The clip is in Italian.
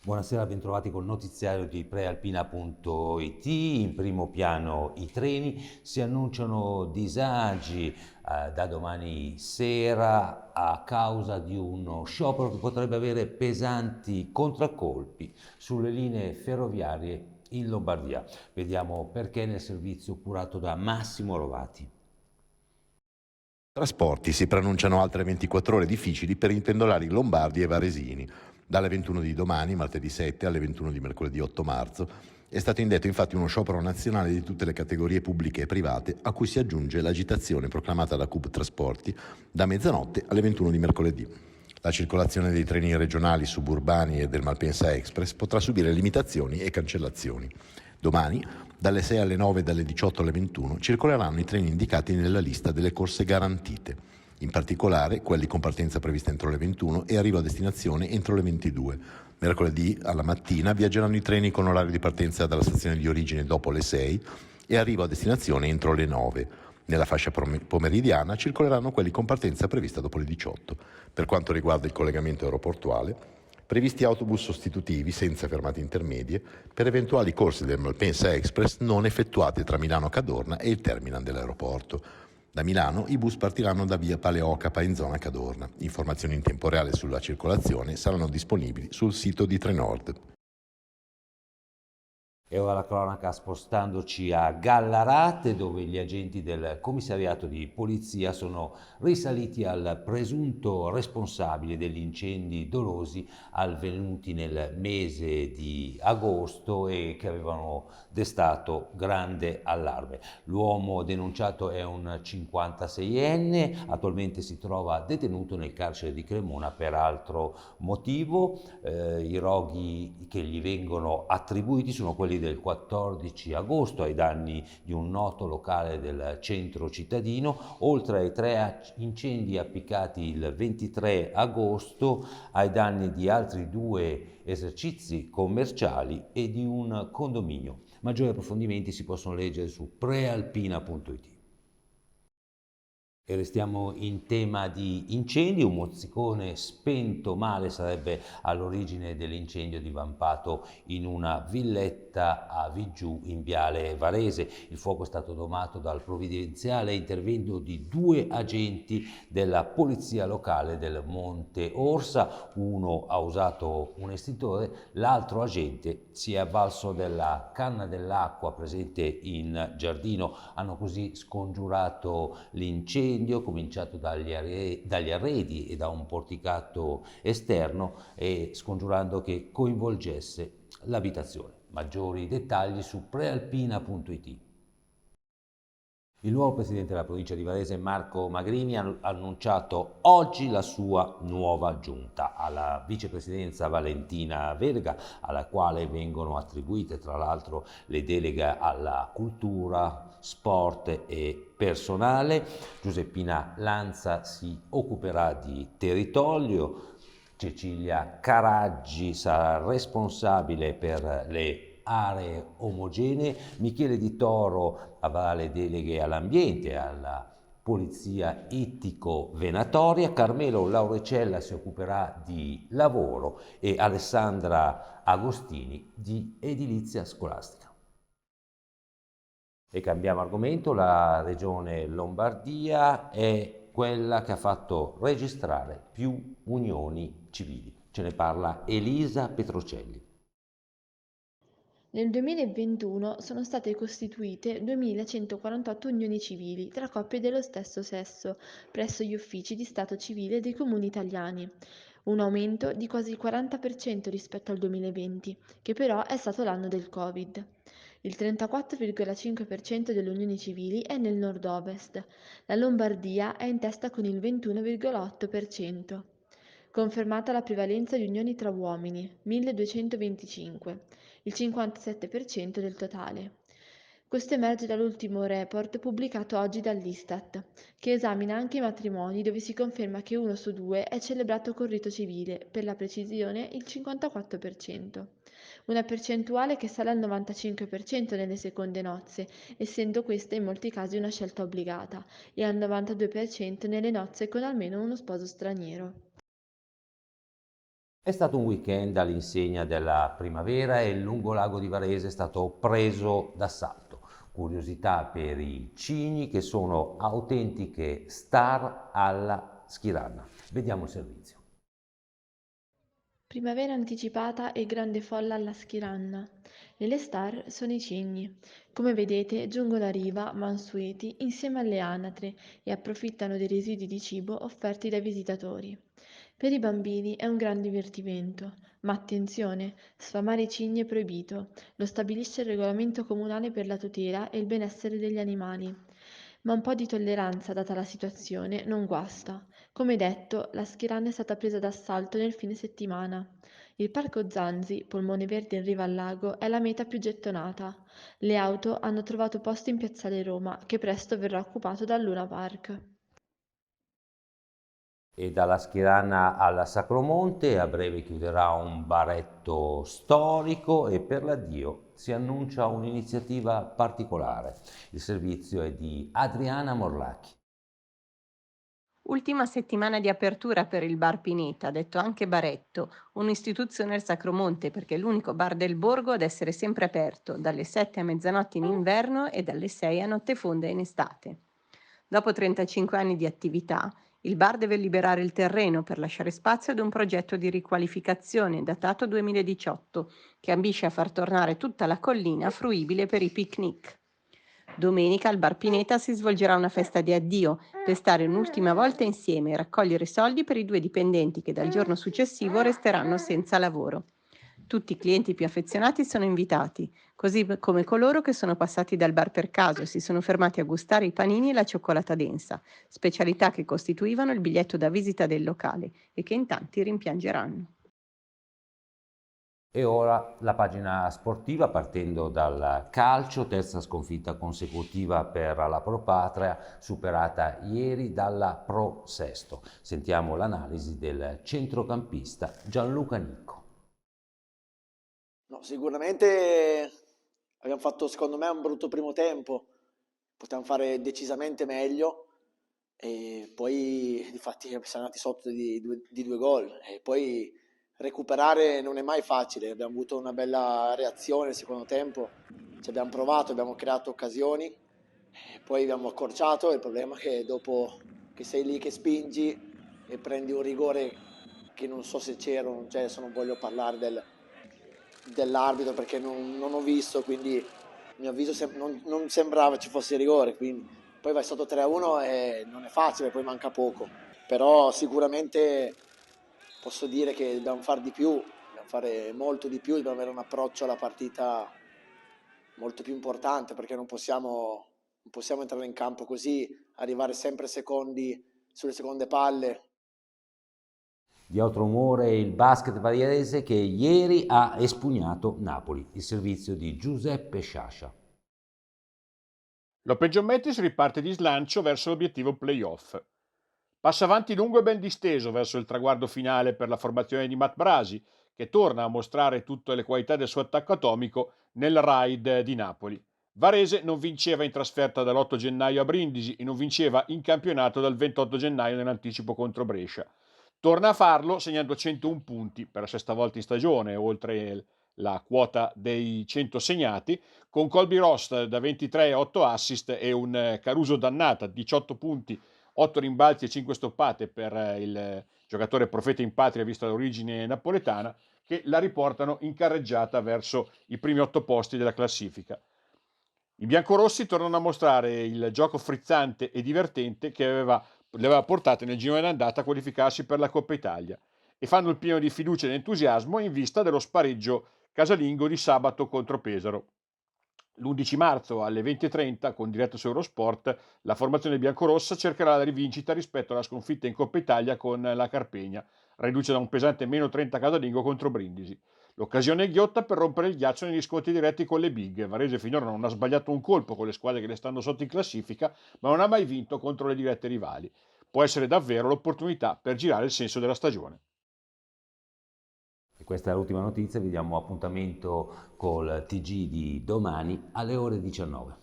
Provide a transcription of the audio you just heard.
Buonasera, bentrovati col notiziario di prealpina.it. In primo piano i treni, si annunciano disagi da domani sera a causa di uno sciopero che potrebbe avere pesanti contraccolpi sulle linee ferroviarie in Lombardia. Vediamo perché nel servizio curato da Massimo Rovati. Trasporti si preannunciano altre 24 ore difficili per i pendolari lombardi e varesini. Dalle 21 di domani, martedì 7, alle 21 di mercoledì 8 marzo, è stato indetto infatti uno sciopero nazionale di tutte le categorie pubbliche e private, a cui si aggiunge l'agitazione proclamata da CUB Trasporti da mezzanotte alle 21 di mercoledì. La circolazione dei treni regionali, suburbani e del Malpensa Express potrà subire limitazioni e cancellazioni. Domani, dalle 6 alle 9 e dalle 18 alle 21, circoleranno i treni indicati nella lista delle corse garantite, in particolare quelli con partenza prevista entro le 21 e arrivo a destinazione entro le 22. Mercoledì alla mattina viaggeranno i treni con orario di partenza dalla stazione di origine dopo le 6 e arrivo a destinazione entro le 9. Nella fascia pomeridiana circoleranno quelli con partenza prevista dopo le 18. Per quanto riguarda il collegamento aeroportuale, previsti autobus sostitutivi senza fermate intermedie per eventuali corse del Malpensa Express non effettuate tra Milano Cadorna e il terminal dell'aeroporto. Da Milano i bus partiranno da via Paleocapa in zona Cadorna. Informazioni in tempo reale sulla circolazione saranno disponibili sul sito di Trenord. E ora la cronaca spostandoci a Gallarate, dove gli agenti del commissariato di polizia sono risaliti al presunto responsabile degli incendi dolosi avvenuti nel mese di agosto e che avevano destato grande allarme. L'uomo denunciato è un 56enne, attualmente si trova detenuto nel carcere di Cremona per altro motivo. I roghi che gli vengono attribuiti sono quelli del 14 agosto ai danni di un noto locale del centro cittadino, oltre ai 3 incendi appiccati il 23 agosto ai danni di altri 2 esercizi commerciali e di un condominio. Maggiori approfondimenti si possono leggere su prealpina.it. E restiamo in tema di incendi. Un mozzicone spento male sarebbe all'origine dell'incendio divampato in una villetta a Vigiù in Viale Varese. Il fuoco è stato domato dal provvidenziale intervento di 2 agenti della polizia locale del Monte Orsa. Uno ha usato un estintore, l'altro agente si è avvalso della canna dell'acqua presente in giardino. Hanno così scongiurato l'incendio, cominciato dagli arredi e da un porticato esterno, e scongiurando che coinvolgesse l'abitazione. Maggiori dettagli su prealpina.it. Il nuovo presidente della provincia di Varese, Marco Magrini, ha annunciato oggi la sua nuova giunta. Alla vicepresidenza Valentina Verga, alla quale vengono attribuite tra l'altro le deleghe alla cultura, sport e personale. Giuseppina Lanza si occuperà di territorio. Cecilia Caraggi sarà responsabile per le aree omogenee. Michele Di Toro avrà le deleghe all'ambiente, alla polizia ittico-venatoria. Carmelo Laurecella si occuperà di lavoro e Alessandra Agostini di edilizia scolastica. E cambiamo argomento. La regione Lombardia è quella che ha fatto registrare più unioni civili. Ce ne parla Elisa Petrocelli. Nel 2021 sono state costituite 2.148 unioni civili tra coppie dello stesso sesso presso gli uffici di stato civile dei comuni italiani, un aumento di quasi il 40% rispetto al 2020, che però è stato l'anno del Covid. Il 34,5% delle unioni civili è nel nord-ovest, la Lombardia è in testa con il 21,8%. Confermata la prevalenza di unioni tra uomini, 1225, il 57% del totale. Questo emerge dall'ultimo report pubblicato oggi dall'Istat, che esamina anche i matrimoni dove si conferma che 1 su 2 è celebrato con rito civile, per la precisione il 54%. Una percentuale che sale al 95% nelle seconde nozze, essendo questa in molti casi una scelta obbligata, e al 92% nelle nozze con almeno uno sposo straniero. È stato un weekend all'insegna della primavera e il lungolago di Varese è stato preso d'assalto. Curiosità per i cigni che sono autentiche star alla Schiranna. Vediamo il servizio. Primavera anticipata e grande folla alla Schiranna. E le star sono i cigni. Come vedete, giungono a riva, mansueti, insieme alle anatre e approfittano dei residui di cibo offerti dai visitatori. Per i bambini è un gran divertimento, ma attenzione, sfamare i cigni è proibito, lo stabilisce il regolamento comunale per la tutela e il benessere degli animali. Ma un po' di tolleranza, data la situazione, non guasta. Come detto, la Schirana è stata presa d'assalto nel fine settimana. Il Parco Zanzi, polmone verde in riva al lago, è la meta più gettonata. Le auto hanno trovato posto in Piazzale Roma, che presto verrà occupato dal Luna Park. E dalla Schirana alla Sacromonte a breve chiuderà un baretto storico e per l'addio si annuncia un'iniziativa particolare. Il servizio è di Adriana Morlacchi. Ultima settimana di apertura per il Bar Pineta, detto anche Baretto, un'istituzione al Sacromonte perché è l'unico bar del borgo ad essere sempre aperto, dalle 7 a mezzanotte in inverno e dalle 6 a notte fonda in estate. Dopo 35 anni di attività, il bar deve liberare il terreno per lasciare spazio ad un progetto di riqualificazione datato 2018 che ambisce a far tornare tutta la collina fruibile per i picnic. Domenica al Bar Pineta si svolgerà una festa di addio per stare un'ultima volta insieme e raccogliere soldi per i 2 dipendenti che dal giorno successivo resteranno senza lavoro. Tutti i clienti più affezionati sono invitati, così come coloro che sono passati dal bar per caso e si sono fermati a gustare i panini e la cioccolata densa, specialità che costituivano il biglietto da visita del locale e che in tanti rimpiangeranno. E ora la pagina sportiva partendo dal calcio, terza sconfitta consecutiva per la Pro Patria, superata ieri dalla Pro Sesto. Sentiamo l'analisi del centrocampista Gianluca Nicco. No, sicuramente abbiamo fatto, secondo me, un brutto primo tempo. Potevamo fare decisamente meglio e poi, difatti, siamo andati sotto di due gol. E poi recuperare non è mai facile. Abbiamo avuto una bella reazione nel secondo tempo. Ci abbiamo provato, abbiamo creato occasioni, e poi abbiamo accorciato. Il problema è che dopo che sei lì che spingi e prendi un rigore che non so se c'era o non c'è, adesso non voglio parlare dell'arbitro perché non ho visto, quindi a mio avviso non sembrava ci fosse rigore, quindi poi vai sotto 3-1 e non è facile, poi manca poco, però sicuramente posso dire che dobbiamo fare di più, dobbiamo fare molto di più, dobbiamo avere un approccio alla partita molto più importante perché non possiamo entrare in campo così, arrivare sempre secondi sulle seconde palle. Di altro umore il basket varese che ieri ha espugnato Napoli, il servizio di Giuseppe Sciascia. L'Open Geometrics riparte di slancio verso l'obiettivo playoff. Passa avanti lungo e ben disteso verso il traguardo finale per la formazione di Matt Brasi, che torna a mostrare tutte le qualità del suo attacco atomico nel raid di Napoli. Varese non vinceva in trasferta dall'8 gennaio a Brindisi e non vinceva in campionato dal 28 gennaio nell'anticipo contro Brescia. Torna a farlo segnando 101 punti per la sesta volta in stagione, oltre la quota dei 100 segnati, con Colby Ross da 23, 8 assist e un Caruso Dannata, 18 punti, 8 rimbalzi e 5 stoppate per il giocatore profeta in patria vista l'origine napoletana, che la riportano in carreggiata verso i primi 8 posti della classifica. I biancorossi tornano a mostrare il gioco frizzante e divertente che le aveva portate nel girone d'andata a qualificarsi per la Coppa Italia e fanno il pieno di fiducia ed entusiasmo in vista dello spareggio casalingo di sabato contro Pesaro. L'11 marzo alle 20:30, con diretta su Eurosport, la formazione biancorossa cercherà la rivincita rispetto alla sconfitta in Coppa Italia con la Carpegna, riduce da un pesante meno 30 casalingo contro Brindisi. L'occasione è ghiotta per rompere il ghiaccio negli scontri diretti con le big. Varese finora non ha sbagliato un colpo con le squadre che le stanno sotto in classifica, ma non ha mai vinto contro le dirette rivali. Può essere davvero l'opportunità per girare il senso della stagione. E questa è l'ultima notizia, vi diamo appuntamento col TG di domani alle ore 19.